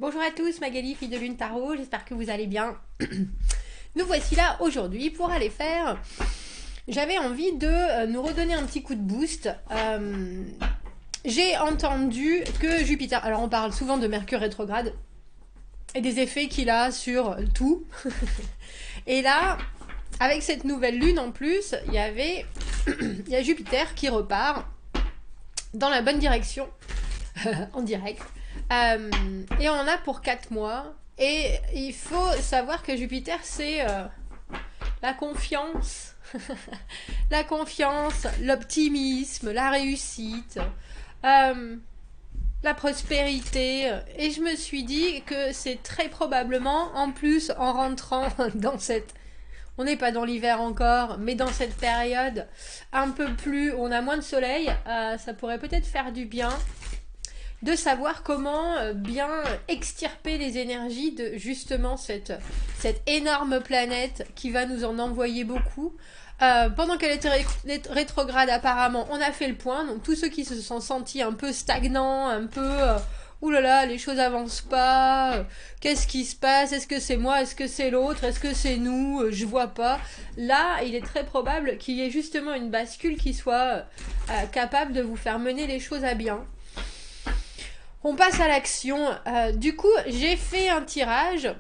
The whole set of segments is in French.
Bonjour à tous, Magali, fille de Lune Tarot, j'espère que vous allez bien. Nous voici là aujourd'hui pour aller faire... J'avais envie de nous redonner un petit coup de boost. J'ai entendu que Jupiter... Alors on parle souvent de Mercure rétrograde et des effets qu'il a sur tout. Et là, avec cette nouvelle lune en plus, il y a Jupiter qui repart dans la bonne direction, en direct. Et on en a pour 4 mois. Et il faut savoir que Jupiter, c'est la confiance. La confiance, l'optimisme, la réussite, la prospérité. Et je me suis dit que c'est très probablement, en plus, en rentrant dans cette... On n'est pas dans l'hiver encore, mais dans cette période un peu plus... On a moins de soleil, ça pourrait peut-être faire du bien de savoir comment bien extirper les énergies de justement cette énorme planète qui va nous en envoyer beaucoup. Pendant qu'elle était rétrograde, apparemment, on a fait le point. Donc tous ceux qui se sont sentis un peu stagnants, un peu ouh là là, les choses avancent pas, qu'est-ce qui se passe, est-ce que c'est moi, est-ce que c'est l'autre, est-ce que c'est nous, je vois pas. Là, il est très probable qu'il y ait justement une bascule qui soit capable de vous faire mener les choses à bien. On passe à l'action. Du coup, j'ai fait un tirage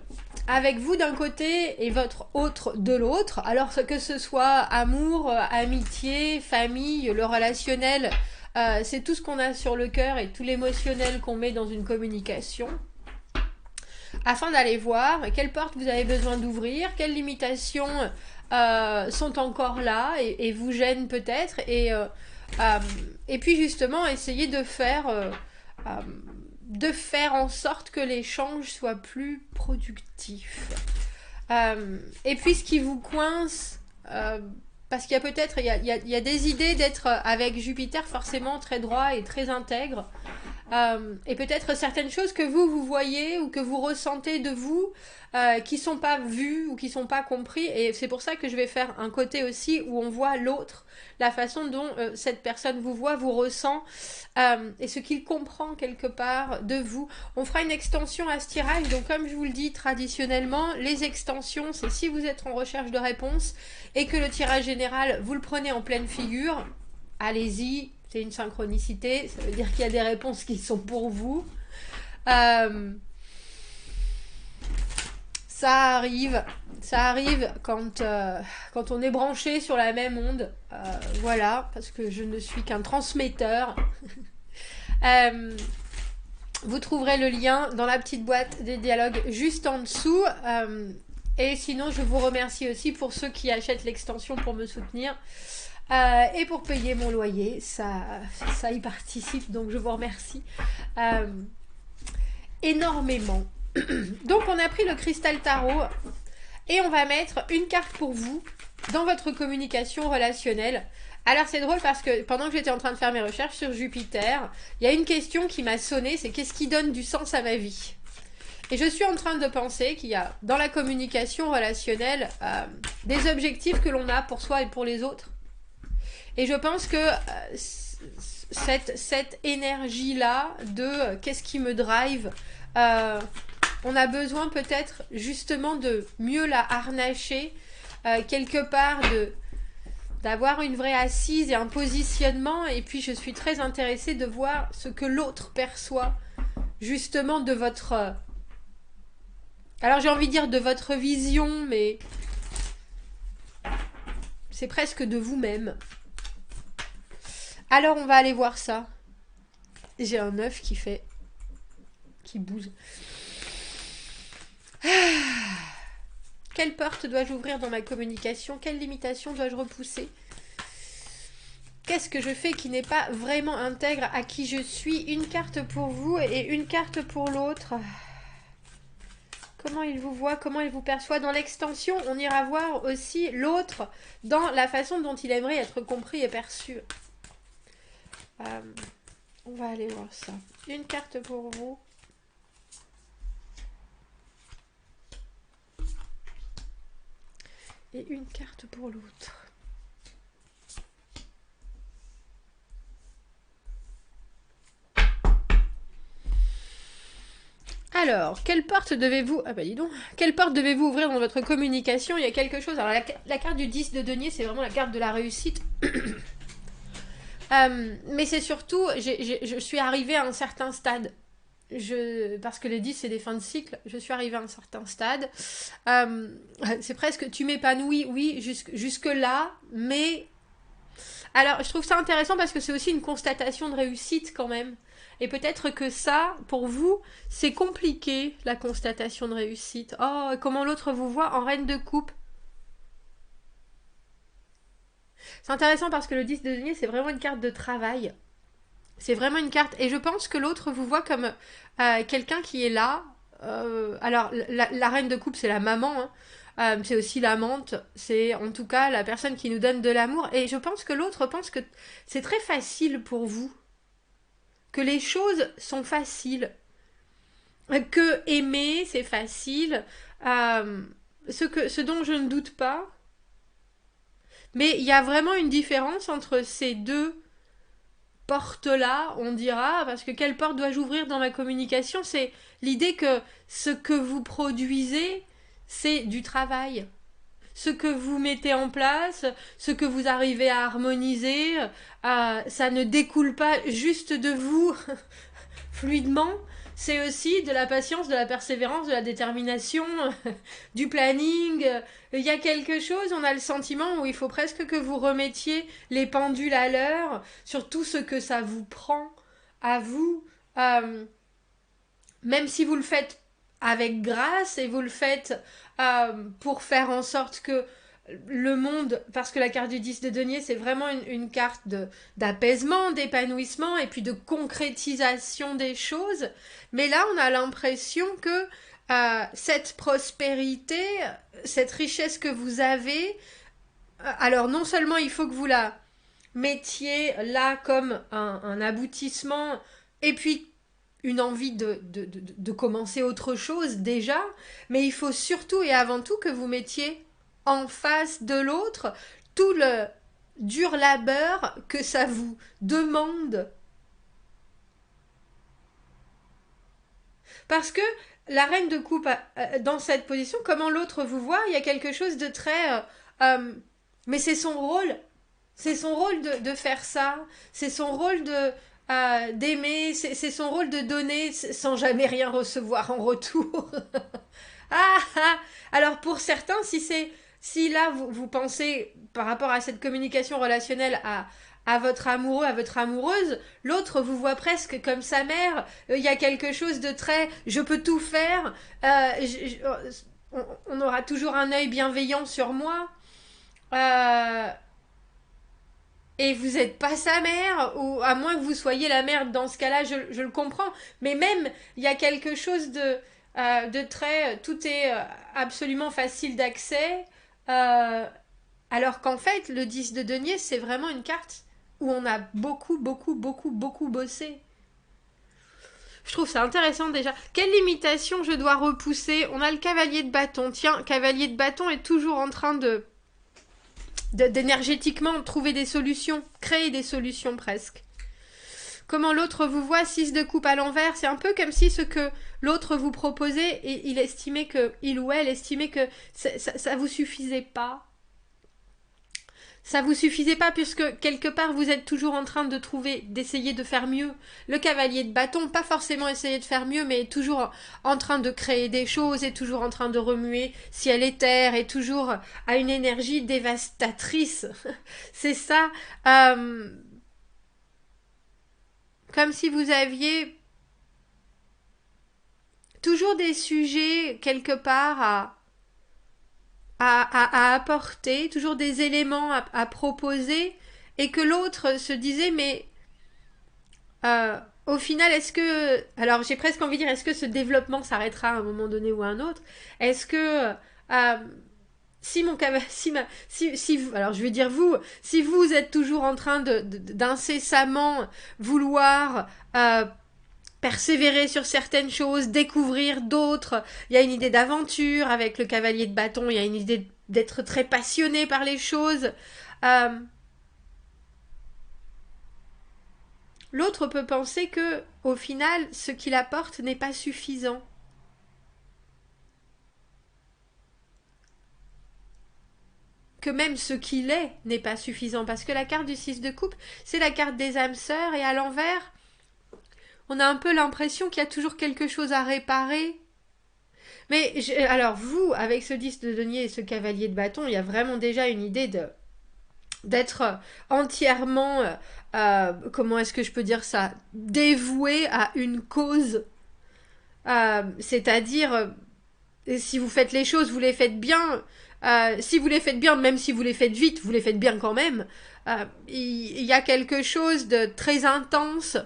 avec vous d'un côté et votre autre de l'autre. Alors que ce soit amour, amitié, famille, le relationnel, c'est tout ce qu'on a sur le cœur et tout l'émotionnel qu'on met dans une communication. Afin d'aller voir quelles portes vous avez besoin d'ouvrir, quelles limitations sont encore là et vous gênent peut-être. Et puis justement, essayer de faire en sorte que l'échange soit plus productif. Et puis ce qui vous coince, parce qu'il y a peut-être, il y a des idées d'être avec Jupiter forcément très droit et très intègre. Et peut-être certaines choses que vous voyez ou que vous ressentez de vous qui sont pas vues ou qui sont pas compris. Et c'est pour ça que je vais faire un côté aussi où on voit l'autre, la façon dont cette personne vous voit, vous ressent et ce qu'il comprend quelque part de vous. On fera une extension à ce tirage. Donc comme je vous le dis traditionnellement, les extensions, c'est si vous êtes en recherche de réponse et que le tirage général, vous le prenez en pleine figure, allez-y, c'est une synchronicité, ça veut dire qu'il y a des réponses qui sont pour vous. Ça arrive quand on est branché sur la même onde. Voilà, parce que je ne suis qu'un transmetteur. Vous trouverez le lien dans la petite boîte des dialogues juste en dessous. Et sinon, je vous remercie aussi pour ceux qui achètent l'extension pour me soutenir. Et pour payer mon loyer, ça y participe, donc je vous remercie énormément. Donc on a pris le cristal tarot et on va mettre une carte pour vous dans votre communication relationnelle. Alors c'est drôle parce que pendant que j'étais en train de faire mes recherches sur Jupiter, il y a une question qui m'a sonné, c'est qu'est-ce qui donne du sens à ma vie? Et je suis en train de penser qu'il y a dans la communication relationnelle des objectifs que l'on a pour soi et pour les autres. Et je pense que cette énergie-là de qu'est-ce qui me drive, on a besoin peut-être justement de mieux la harnacher, quelque part d'avoir une vraie assise et un positionnement. Et puis je suis très intéressée de voir ce que l'autre perçoit justement de votre... alors j'ai envie de dire de votre vision, mais c'est presque de vous-même. Alors on va aller voir ça. J'ai un œuf qui bouge. Quelle porte dois-je ouvrir dans ma communication? Quelle limitation dois-je repousser? Qu'est-ce que je fais qui n'est pas vraiment intègre à qui je suis? Une carte pour vous et une carte pour l'autre. Comment il vous voit, comment il vous perçoit. Dans l'extension, on ira voir aussi l'autre dans la façon dont il aimerait être compris et perçu. On va aller voir ça. Une carte pour vous. Et une carte pour l'autre. Alors, quelle porte devez-vous... Ah bah dis donc. Quelle porte devez-vous ouvrir dans votre communication? Il y a quelque chose... Alors, la carte du 10 de denier, c'est vraiment la carte de la réussite. Mais c'est surtout... je suis arrivée à un certain stade. Parce que les 10, c'est des fins de cycle. Je suis arrivée à un certain stade. C'est presque... Tu m'épanouis, oui, jusque-là, mais... Alors, je trouve ça intéressant parce que c'est aussi une constatation de réussite quand même. Et peut-être que ça, pour vous, c'est compliqué, la constatation de réussite. Oh, comment l'autre vous voit en reine de coupe. C'est intéressant parce que le 10 de denier, c'est vraiment une carte de travail. C'est vraiment une carte. Et je pense que l'autre vous voit comme quelqu'un qui est là. Alors, la reine de coupe, c'est la maman. Hein. C'est aussi l'amante. C'est en tout cas la personne qui nous donne de l'amour. Et je pense que l'autre pense que c'est très facile pour vous. Que les choses sont faciles. Que aimer, c'est facile. Ce dont je ne doute pas. Mais il y a vraiment une différence entre ces deux porte-là, on dira, parce que quelle porte dois-je ouvrir dans ma communication? C'est l'idée que ce que vous produisez, c'est du travail. Ce que vous mettez en place, ce que vous arrivez à harmoniser, ça ne découle pas juste de vous fluidement, c'est aussi de la patience, de la persévérance, de la détermination, du planning. Il y a quelque chose, on a le sentiment où il faut presque que vous remettiez les pendules à l'heure sur tout ce que ça vous prend à vous, même si vous le faites avec grâce et vous le faites pour faire en sorte que le monde, parce que la carte du 10 de denier, c'est vraiment une carte d'apaisement, d'épanouissement et puis de concrétisation des choses. Mais là, on a l'impression que cette prospérité, cette richesse que vous avez, alors non seulement il faut que vous la mettiez là comme un aboutissement, et puis une envie de commencer autre chose déjà, mais il faut surtout et avant tout que vous mettiez en face de l'autre tout le dur labeur que ça vous demande. Parce que la reine de coupe, dans cette position, comment l'autre vous voit, il y a quelque chose de très... mais c'est son rôle. C'est son rôle de faire ça. C'est son rôle d'aimer. C'est son rôle de donner sans jamais rien recevoir en retour. Ah, ah. Alors pour certains, si là vous pensez par rapport à cette communication relationnelle à votre amoureux, à votre amoureuse, l'autre vous voit presque comme sa mère. Il y a quelque chose de très je peux tout faire. On aura toujours un œil bienveillant sur moi. Euh, et vous n'êtes pas sa mère, ou à moins que vous soyez la mère, dans ce cas-là, je le comprends. Mais même, il y a quelque chose de très... Tout est absolument facile d'accès, alors qu'en fait, le 10 de denier, c'est vraiment une carte où on a beaucoup, beaucoup, beaucoup, beaucoup bossé. Je trouve ça intéressant déjà. Quelle limitation je dois repousser? On a le cavalier de bâton. Tiens, cavalier de bâton est toujours en train d'énergétiquement trouver des solutions, créer des solutions presque. Comment l'autre vous voit, 6 de coupe à l'envers, c'est un peu comme si ce que l'autre vous proposait, et il ou elle estimait que ça vous suffisait pas. Ça vous suffisait pas puisque quelque part vous êtes toujours en train de trouver, d'essayer de faire mieux. Le cavalier de bâton, pas forcément essayer de faire mieux, mais toujours en train de créer des choses, et toujours en train de remuer ciel et terre, et toujours à une énergie dévastatrice. C'est ça, comme si vous aviez toujours des sujets quelque part à apporter, toujours des éléments à proposer, et que l'autre se disait mais au final est-ce que, alors j'ai presque envie de dire, est-ce que ce développement s'arrêtera à un moment donné ou à un autre, est-ce que si mon si vous, alors je vais dire vous, si vous êtes toujours en train d'incessamment vouloir persévérer sur certaines choses, découvrir d'autres. Il y a une idée d'aventure avec le cavalier de bâton, il y a une idée d'être très passionné par les choses. Euh, L'autre peut penser que, au final, ce qu'il apporte n'est pas suffisant. que même ce qu'il est n'est pas suffisant. Parce que la carte du 6 de coupe, c'est la carte des âmes sœurs, et à l'envers, on a un peu l'impression qu'il y a toujours quelque chose à réparer. Mais alors vous, avec ce 10 de denier et ce cavalier de bâton, il y a vraiment déjà une idée d'être entièrement, comment est-ce que je peux dire ça, dévoué à une cause. C'est-à-dire, si vous faites les choses, vous les faites bien. Si vous les faites bien, même si vous les faites vite, vous les faites bien quand même. Il y a quelque chose de très intense.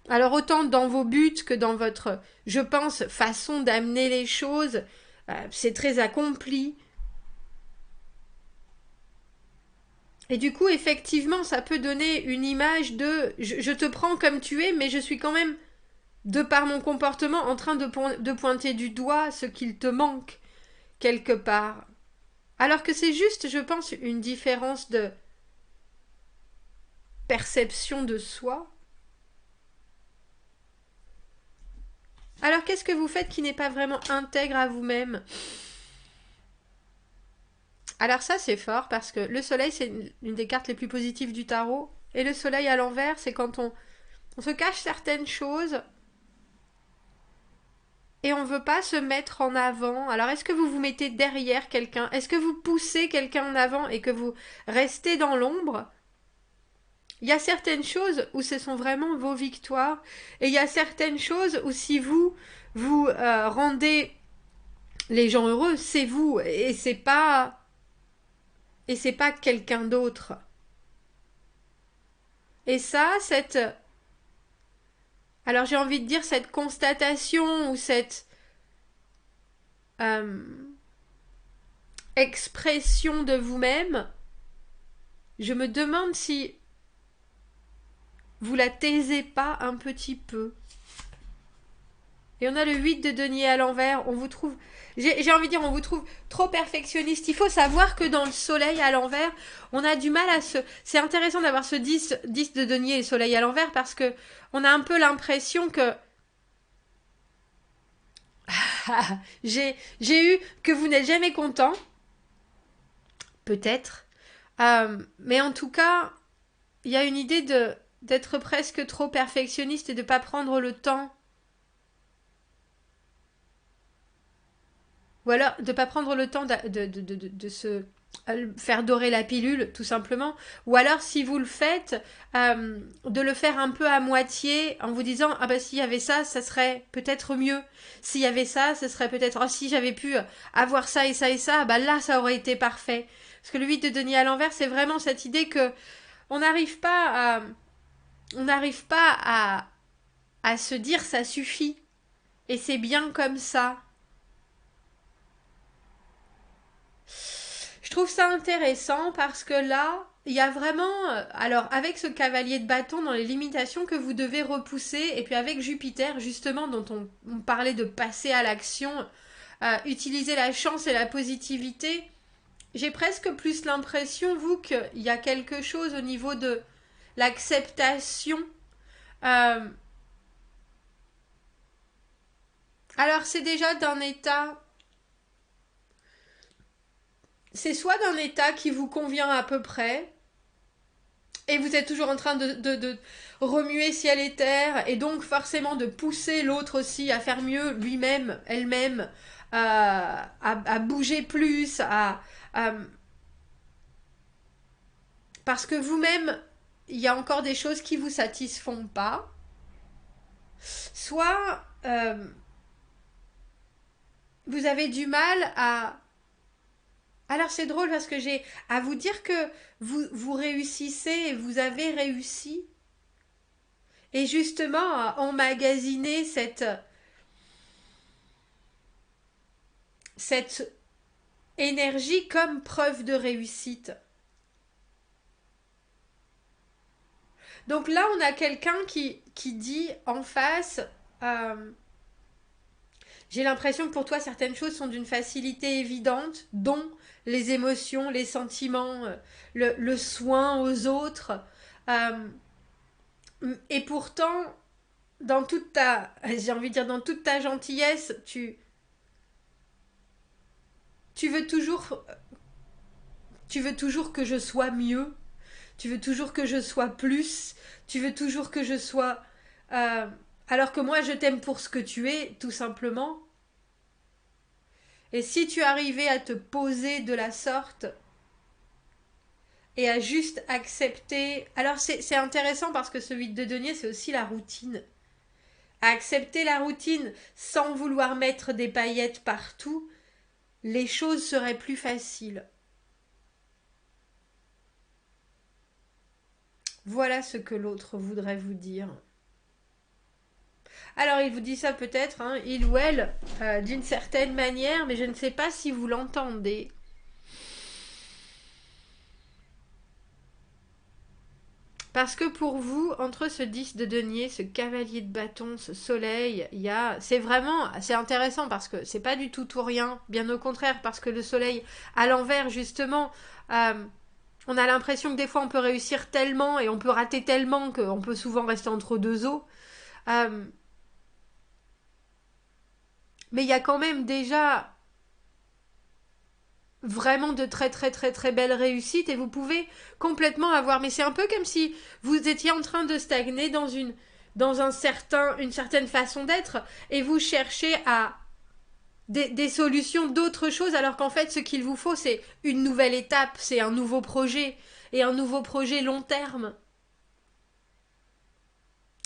Alors autant dans vos buts que dans votre, je pense, façon d'amener les choses, c'est très accompli. Et du coup, effectivement, ça peut donner une image de je te prends comme tu es, mais je suis quand même, de par mon comportement, en train de pointer du doigt ce qu'il te manque, quelque part. Alors que c'est juste, je pense, une différence de perception de soi. Alors qu'est-ce que vous faites qui n'est pas vraiment intègre à vous-même? Alors ça c'est fort parce que le soleil c'est une des cartes les plus positives du tarot. Et le soleil à l'envers c'est quand on se cache certaines choses et on ne veut pas se mettre en avant. Alors est-ce que vous vous mettez derrière quelqu'un? Est-ce que vous poussez quelqu'un en avant et que vous restez dans l'ombre? Il y a certaines choses où ce sont vraiment vos victoires et il y a certaines choses où si vous rendez les gens heureux, c'est vous et c'est pas quelqu'un d'autre. Et ça, alors j'ai envie de dire cette constatation ou cette euh, expression de vous-même, je me demande si vous la taisez pas un petit peu. Et on a le 8 de denier à l'envers, on vous trouve, j'ai envie de dire, on vous trouve trop perfectionniste. Il faut savoir que dans le soleil à l'envers, on a du mal à se... C'est intéressant d'avoir ce 10 de denier et soleil à l'envers parce que on a un peu l'impression que... j'ai eu que vous n'êtes jamais content, peut-être. Mais en tout cas, il y a une idée d'être presque trop perfectionniste et de ne pas prendre le temps. Ou alors de ne pas prendre le temps de se faire dorer la pilule, tout simplement. Ou alors, si vous le faites, de le faire un peu à moitié en vous disant ah bah s'il y avait ça, ça serait peut-être mieux. S'il y avait ça, ce serait peut-être oh si j'avais pu avoir ça et ça, bah là ça aurait été parfait. Parce que le 8 de denier à l'envers, c'est vraiment cette idée que on n'arrive pas à se dire ça suffit et c'est bien comme ça. Je trouve ça intéressant parce que là, il y a vraiment, alors avec ce cavalier de bâton dans les limitations que vous devez repousser, et puis avec Jupiter justement dont on parlait de passer à l'action, utiliser la chance et la positivité, j'ai presque plus l'impression, vous, qu'il y a quelque chose au niveau de l'acceptation. Euh, alors c'est déjà d'un état, c'est soit d'un état qui vous convient à peu près, et vous êtes toujours en train de remuer ciel et terre, et donc forcément de pousser l'autre aussi à faire mieux, lui-même, elle-même, à bouger plus, parce que vous-même, il y a encore des choses qui vous satisfont pas. Soit vous avez du mal à... Alors c'est drôle parce que j'ai à vous dire que vous réussissez et vous avez réussi. Et justement, à emmagasiner cette énergie comme preuve de réussite. Donc là, on a quelqu'un qui dit en face, euh, j'ai l'impression que pour toi, certaines choses sont d'une facilité évidente, dont les émotions, les sentiments, le soin aux autres. Euh, et pourtant, dans toute ta, j'ai envie de dire, dans toute ta gentillesse, tu veux toujours Tu veux toujours que je sois mieux. Tu veux toujours que je sois plus. Tu veux toujours que je sois... euh, alors que moi, je t'aime pour ce que tu es, tout simplement. Et si tu arrivais à te poser de la sorte et à juste accepter... Alors c'est intéressant parce que ce vide de denier, c'est aussi la routine. À accepter la routine sans vouloir mettre des paillettes partout, les choses seraient plus faciles. Voilà ce que l'autre voudrait vous dire. Alors il vous dit ça peut-être, hein, il ou elle, d'une certaine manière, mais je ne sais pas si vous l'entendez. Parce que pour vous, entre ce 10 de denier, ce cavalier de bâton, ce soleil, il y a... c'est intéressant parce que c'est pas du tout rien, bien au contraire, parce que le soleil, à l'envers, justement, euh, on a l'impression que des fois on peut réussir tellement et on peut rater tellement qu'on peut souvent rester entre deux eaux. Euh, mais il y a quand même déjà vraiment de très très très très belles réussites et vous pouvez complètement avoir, mais c'est un peu comme si vous étiez en train de stagner une certaine façon d'être et vous cherchez à des solutions d'autres choses alors qu'en fait ce qu'il vous faut c'est une nouvelle étape, c'est un nouveau projet et un nouveau projet long terme.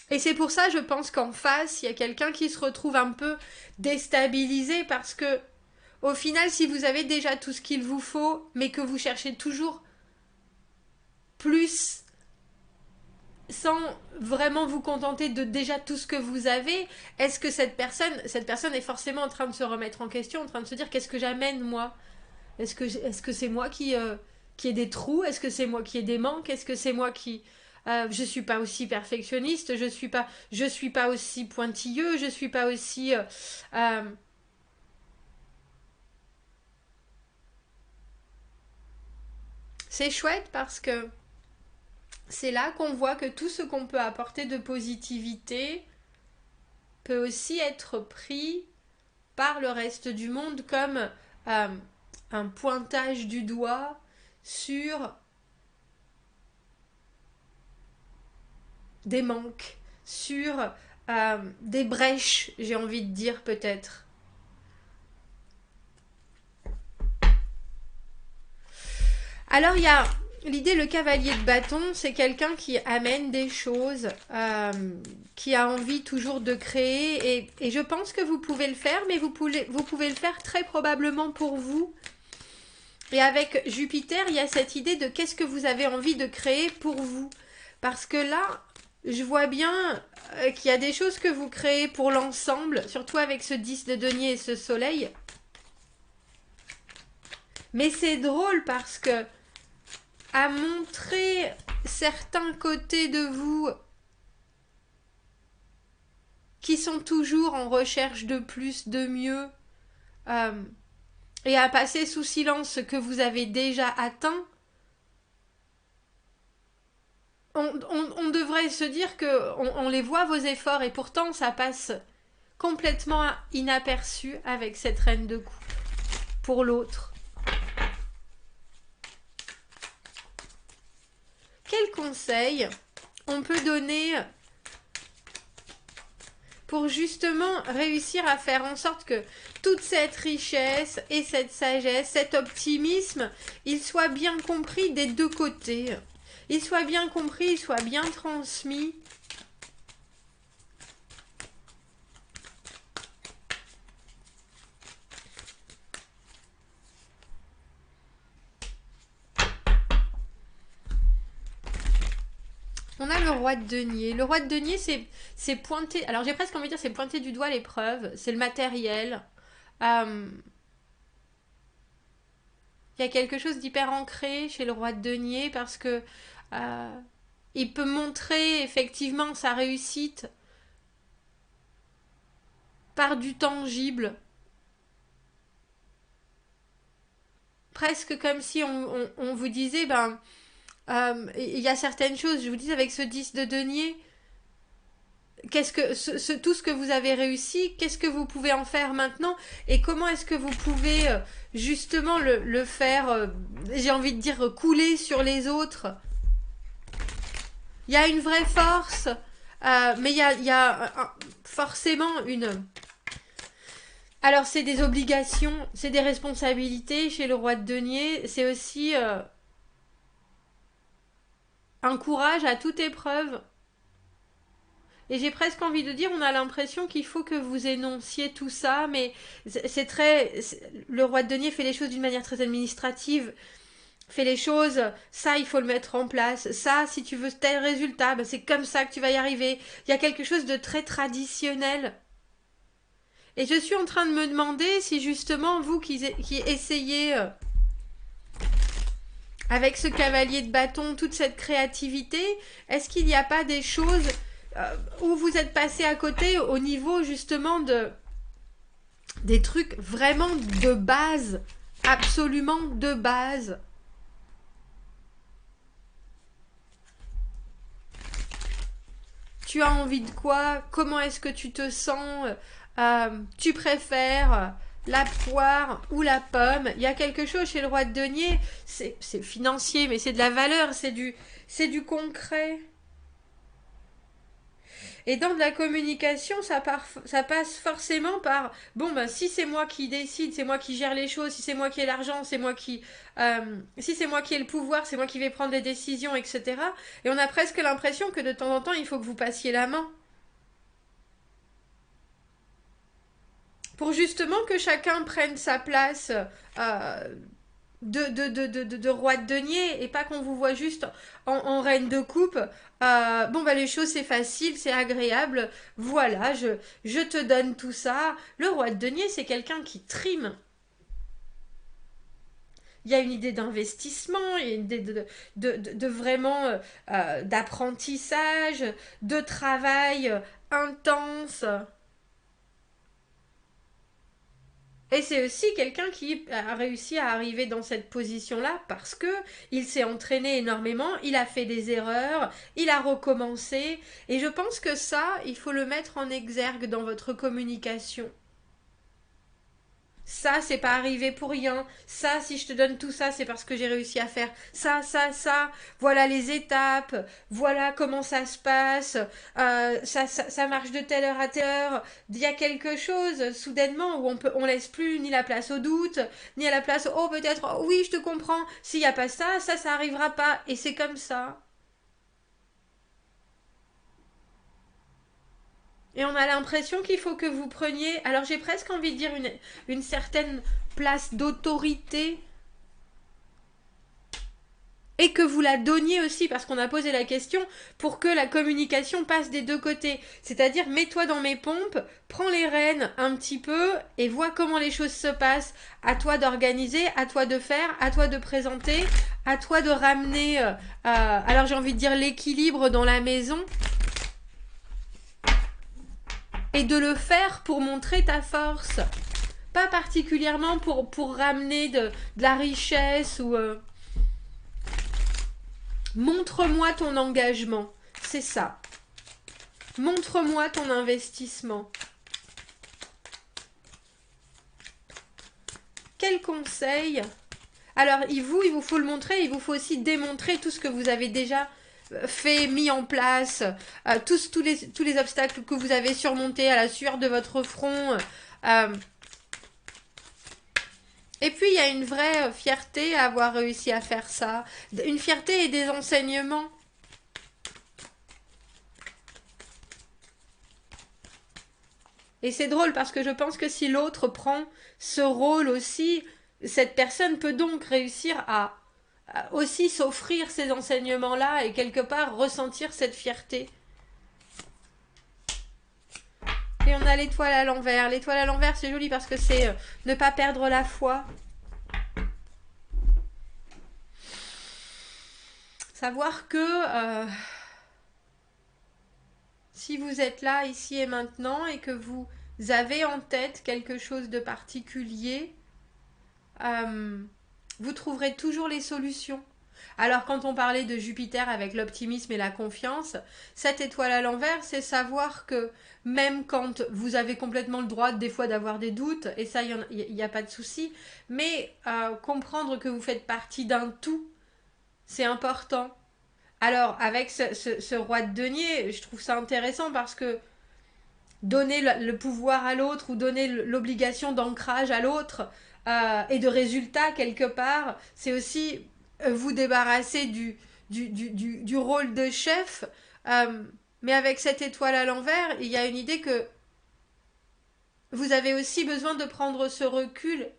Et c'est pour ça je pense qu'en face il y a quelqu'un qui se retrouve un peu déstabilisé parce que au final, si vous avez déjà tout ce qu'il vous faut, mais que vous cherchez toujours plus sans vraiment vous contenter de déjà tout ce que vous avez, est-ce que cette personne est forcément en train de se remettre en question, en train de se dire qu'est-ce que j'amène moi? Est-ce que c'est moi qui ai des trous? Est-ce que c'est moi qui ai des manques? Est-ce que c'est moi qui je suis pas aussi perfectionniste, je suis pas aussi pointilleux, je suis pas aussi euh, c'est chouette parce que c'est là qu'on voit que tout ce qu'on peut apporter de positivité peut aussi être pris par le reste du monde comme euh, un pointage du doigt sur des manques, sur des brèches, j'ai envie de dire peut-être. Alors il y a l'idée, le cavalier de bâton, c'est quelqu'un qui amène des choses, qui a envie toujours de créer, et je pense que vous pouvez le faire, mais vous pouvez le faire très probablement pour vous. Et avec Jupiter, il y a cette idée de qu'est-ce que vous avez envie de créer pour vous. Parce que là, je vois bien qu'il y a des choses que vous créez pour l'ensemble, surtout avec ce 10 de denier et ce soleil. Mais c'est drôle parce que à montrer certains côtés de vous qui sont toujours en recherche de plus, de mieux, euh, et à passer sous silence ce que vous avez déjà atteint, on devrait se dire que on les voit vos efforts et pourtant ça passe complètement inaperçu avec cette reine de coupe pour l'autre. Quel conseil on peut donner pour justement réussir à faire en sorte que toute cette richesse et cette sagesse, cet optimisme, il soit bien compris des deux côtés. Il soit bien compris, il soit bien transmis. On a le roi de denier. Le roi de denier, c'est pointer. Alors j'ai presque envie de dire, c'est pointer du doigt l'épreuve. C'est le matériel. Euh, Il y a quelque chose d'hyper ancré chez le roi de denier parce que euh, il peut montrer effectivement sa réussite par du tangible. Presque comme si on vous disait, il y a certaines choses, je vous dis avec ce 10 de denier, tout ce que vous avez réussi, qu'est-ce que vous pouvez en faire maintenant et comment est-ce que vous pouvez justement le faire, j'ai envie de dire, couler sur les autres. Il y a une vraie force, mais il y a forcément une... Alors c'est des obligations, c'est des responsabilités chez le roi de denier, c'est aussi un courage à toute épreuve. Et j'ai presque envie de dire, on a l'impression qu'il faut que vous énonciez tout ça, mais c'est très... Le roi de denier fait les choses d'une manière très administrative, fait les choses, ça il faut le mettre en place, ça si tu veux tel résultat, ben, c'est comme ça que tu vas y arriver. Il y a quelque chose de très traditionnel. Et je suis en train de me demander si justement vous qui essayez avec ce cavalier de bâton, toute cette créativité, est-ce qu'il n'y a pas des choses où vous êtes passé à côté au niveau justement des trucs vraiment de base, absolument de base? Tu as envie de quoi? Comment est-ce que tu te sens? Tu préfères la poire ou la pomme? Il y a quelque chose chez le roi de denier, c'est financier, mais c'est de la valeur, c'est du concret. Et dans de la communication, ça passe forcément par bon ben si c'est moi qui décide, c'est moi qui gère les choses, si c'est moi qui ai l'argent, c'est moi qui si c'est moi qui ai le pouvoir, c'est moi qui vais prendre les décisions, etc. Et on a presque l'impression que de temps en temps, il faut que vous passiez la main pour justement que chacun prenne sa place de roi de denier et pas qu'on vous voit juste en reine de coupe. Bon bah les choses c'est facile, c'est agréable, voilà, je te donne tout ça. Le roi de denier c'est quelqu'un qui trime. Il y a une idée d'investissement, il y a une idée de vraiment d'apprentissage, de travail intense. Et c'est aussi quelqu'un qui a réussi à arriver dans cette position-là parce que il s'est entraîné énormément, il a fait des erreurs, il a recommencé. Et je pense que ça, il faut le mettre en exergue dans votre communication. Ça, c'est pas arrivé pour rien. Ça, si je te donne tout ça, c'est parce que j'ai réussi à faire ça, ça, ça. Voilà les étapes. Voilà comment ça se passe. Ça marche de telle heure à telle heure. Il y a quelque chose, soudainement, où on laisse plus ni la place au doute, ni à la place, au, oh, peut-être, oh, oui, je te comprends. S'il n'y a pas ça, ça arrivera pas. Et c'est comme ça. Et on a l'impression qu'il faut que vous preniez, alors j'ai presque envie de dire une certaine place d'autorité et que vous la donniez aussi, parce qu'on a posé la question, pour que la communication passe des deux côtés. C'est-à-dire, mets-toi dans mes pompes, prends les rênes un petit peu et vois comment les choses se passent. À toi d'organiser, à toi de faire, à toi de présenter, à toi de ramener, alors j'ai envie de dire l'équilibre dans la maison et de le faire pour montrer ta force. Pas particulièrement pour ramener de la richesse ou... Montre-moi ton engagement. C'est ça. Montre-moi ton investissement. Quel conseil? Alors, il vous faut le montrer, il vous faut aussi démontrer tout ce que vous avez déjà fait, mis en place, tous les obstacles que vous avez surmontés à la sueur de votre front. Et puis, il y a une vraie fierté à avoir réussi à faire ça. Une fierté et des enseignements. Et c'est drôle parce que je pense que si l'autre prend ce rôle aussi, cette personne peut donc réussir à aussi s'offrir ces enseignements-là et quelque part ressentir cette fierté. Et on a l'étoile à l'envers. L'étoile à l'envers, c'est joli parce que c'est ne pas perdre la foi. Savoir que si vous êtes là, ici et maintenant, et que vous avez en tête quelque chose de particulier, vous trouverez toujours les solutions. Alors quand on parlait de Jupiter avec l'optimisme et la confiance, cette étoile à l'envers, c'est savoir que même quand vous avez complètement le droit des fois d'avoir des doutes, et ça, il n'y a pas de souci, mais comprendre que vous faites partie d'un tout, c'est important. Alors avec ce roi de denier, je trouve ça intéressant parce que donner le pouvoir à l'autre ou donner l'obligation d'ancrage à l'autre et de résultat quelque part, c'est aussi vous débarrasser du rôle de chef. Mais avec cette étoile à l'envers, il y a une idée que vous avez aussi besoin de prendre ce recul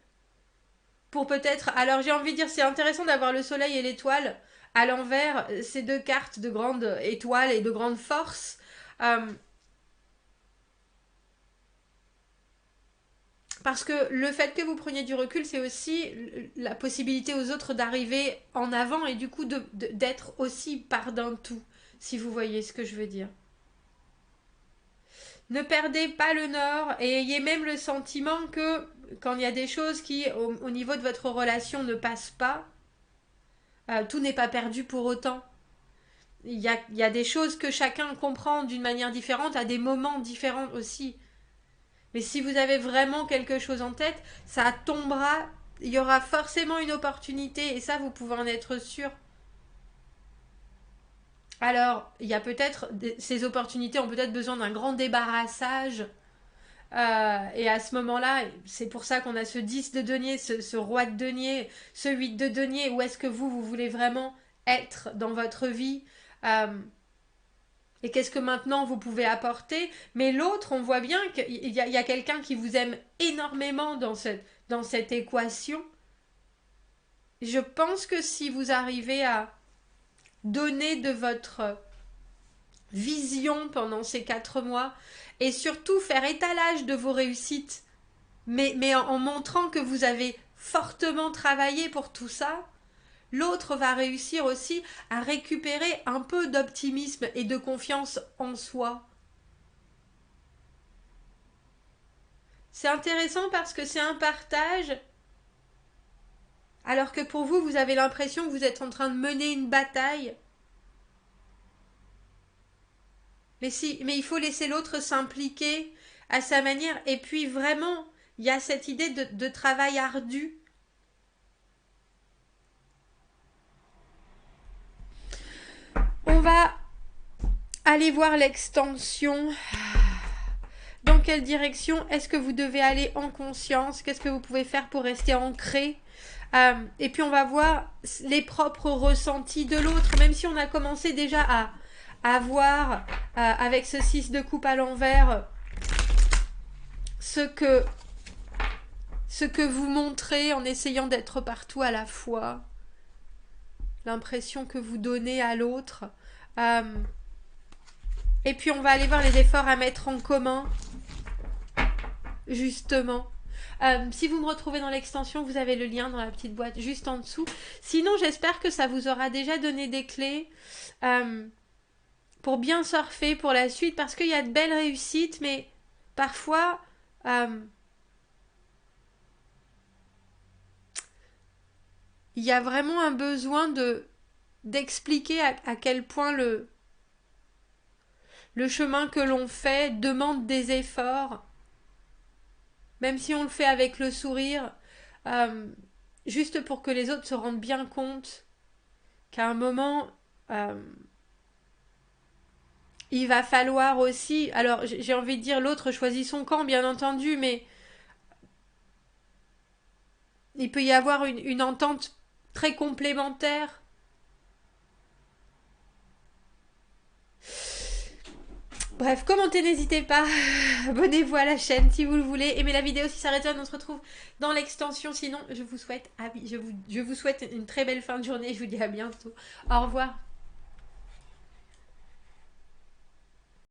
pour peut-être... Alors j'ai envie de dire, c'est intéressant d'avoir le soleil et l'étoile à l'envers, ces deux cartes de grande étoile et de grande force. Parce que le fait que vous preniez du recul, c'est aussi la possibilité aux autres d'arriver en avant et du coup d'être aussi part d'un tout, si vous voyez ce que je veux dire. Ne perdez pas le nord et ayez même le sentiment que quand il y a des choses qui, au niveau de votre relation, ne passent pas, tout n'est pas perdu pour autant. Il y a des choses que chacun comprend d'une manière différente, à des moments différents aussi. Mais si vous avez vraiment quelque chose en tête, ça tombera, il y aura forcément une opportunité et ça, vous pouvez en être sûr. Alors, il y a peut-être, ces opportunités ont peut-être besoin d'un grand débarrassage. Et à ce moment-là, c'est pour ça qu'on a ce 10 de denier, ce roi de denier, ce 8 de denier. Où est-ce que vous voulez vraiment être dans votre vie et qu'est-ce que maintenant vous pouvez apporter. Mais l'autre, on voit bien qu'il y a quelqu'un qui vous aime énormément dans cette équation. Je pense que si vous arrivez à donner de votre vision pendant ces 4 mois et surtout faire étalage de vos réussites, mais en montrant que vous avez fortement travaillé pour tout ça, l'autre va réussir aussi à récupérer un peu d'optimisme et de confiance en soi. C'est intéressant parce que c'est un partage, alors que pour vous, vous avez l'impression que vous êtes en train de mener une bataille. Mais il faut laisser l'autre s'impliquer à sa manière. Et puis vraiment, il y a cette idée de travail ardu. On va aller voir l'extension. Dans quelle direction est-ce que vous devez aller en conscience? Qu'est-ce que vous pouvez faire pour rester ancré? Et puis on va voir les propres ressentis de l'autre, même si on a commencé déjà à voir avec ce 6 de coupe à l'envers ce que vous montrez en essayant d'être partout à la fois, l'impression que vous donnez à l'autre. Et puis on va aller voir les efforts à mettre en commun, justement. Si vous me retrouvez dans l'extension, vous avez le lien dans la petite boîte juste en dessous. Sinon, j'espère que ça vous aura déjà donné des clés pour bien surfer pour la suite, parce qu'il y a de belles réussites, mais parfois... il y a vraiment un besoin d'expliquer à quel point le chemin que l'on fait demande des efforts, même si on le fait avec le sourire, juste pour que les autres se rendent bien compte qu'à un moment, il va falloir aussi... Alors, j'ai envie de dire, l'autre choisit son camp, bien entendu, mais il peut y avoir une entente très complémentaire. Bref, commentez, n'hésitez pas. Abonnez-vous à la chaîne si vous le voulez. Aimez la vidéo si ça résonne. On se retrouve dans l'extension. Sinon, je vous souhaite une très belle fin de journée. Je vous dis à bientôt. Au revoir.